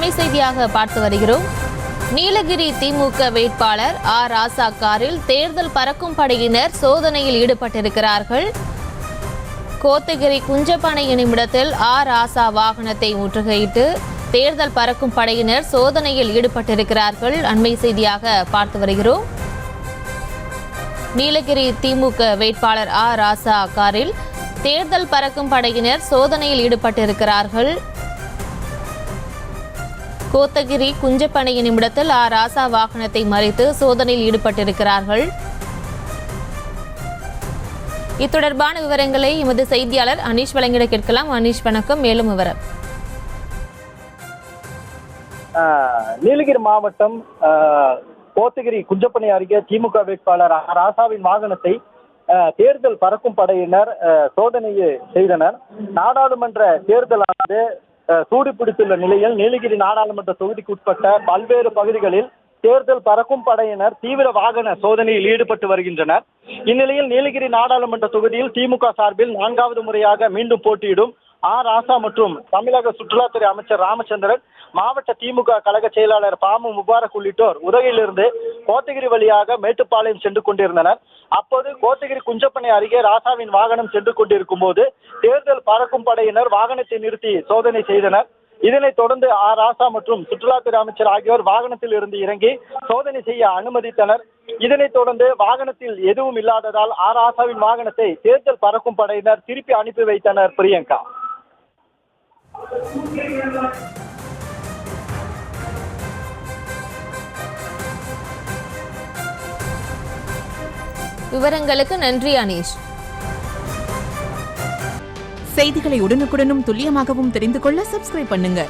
அண்மை செய்தியாக பார்த்து வருகிறோம். நீலகிரி திமுக வேட்பாளர் ராசா காரில் தேர்தல் பறக்கும் படையினர் சோதனையில் ஈடுபட்டிருக்கிறார்கள். கோத்தகிரி குஞ்சப்பனை என்னுமிடத்தில் ராசா வாகனத்தை முற்றுகையிட்டு தேர்தல் பறக்கும் படையினர் சோதனையில் ஈடுபட்டிருக்கிறார்கள். அண்மை செய்தியாக பார்த்து வருகிறோம். நீலகிரி திமுக வேட்பாளர் ராசா காரில் தேர்தல் பறக்கும் படையினர் சோதனையில் ஈடுபட்டிருக்கிறார்கள். கோத்தகிரி குஞ்சப்பனை என்னுமிடத்தில் ராசா வாகனத்தை மறித்து சோதனையில் ஈடுபட்டிருக்கிறார்கள். இத்தொடர்பான விவரங்களை எமது செய்தியாளர் அனீஷ் வழங்கிட கேட்கலாம். அனீஷ், வணக்கம். மேலும் விவரம். நீலகிரி மாவட்டம் கோத்தகிரி குஞ்சப்பனை அருகே திமுக வேட்பாளர் ராசாவின் வாகனத்தை தேர்தல் பறக்கும் படையினர் சோதனையை செய்தனர். நாடாளுமன்ற தேர்தலானது சூடு பிடித்துள்ள நிலையில் நீலகிரி நாடாளுமன்ற தொகுதிக்கு உட்பட்ட பல்வேறு பகுதிகளில் தேர்தல் பறக்கும் படையினர் தீவிர வாகன சோதனையில் ஈடுபட்டு வருகின்றனர். இந்நிலையில் நீலகிரி நாடாளுமன்ற தொகுதியில் திமுக சார்பில் 4வது முறையாக மீண்டும் போட்டியிடும் ராசா மற்றும் தமிழக சுற்றுலாத்துறை அமைச்சர் ராமச்சந்திரன், மாவட்ட திமுக கழக செயலாளர் பாமு முபாரக் உள்ளிட்டோர் உதகையிலிருந்து கோத்தகிரி வழியாக மேட்டுப்பாளையம் சென்று கொண்டிருந்தனர். அப்போது கோத்தகிரி குஞ்சப்பனை அருகே ராசாவின் வாகனம் சென்று கொண்டிருக்கும் போது தேர்தல் பறக்கும் படையினர் வாகனத்தை நிறுத்தி சோதனை செய்தனர். இதனைத் தொடர்ந்து ராசா மற்றும் சுற்றுலாத்துறை அமைச்சர் ஆகியோர் வாகனத்தில் இருந்து இறங்கி சோதனை செய்ய அனுமதித்தனர். இதனைத் தொடர்ந்து வாகனத்தில் எதுவும் இல்லாததால் ராசாவின் வாகனத்தை தேர்தல் பறக்கும் படையினர் திருப்பி அனுப்பி வைத்தனர். பிரியங்கா, விவரங்களுக்கு நன்றி அனீஷ். செய்திகளை உடனுக்குடனும் துல்லியமாகவும் தெரிந்து கொள்ள சப்ஸ்கிரைப் பண்ணுங்க.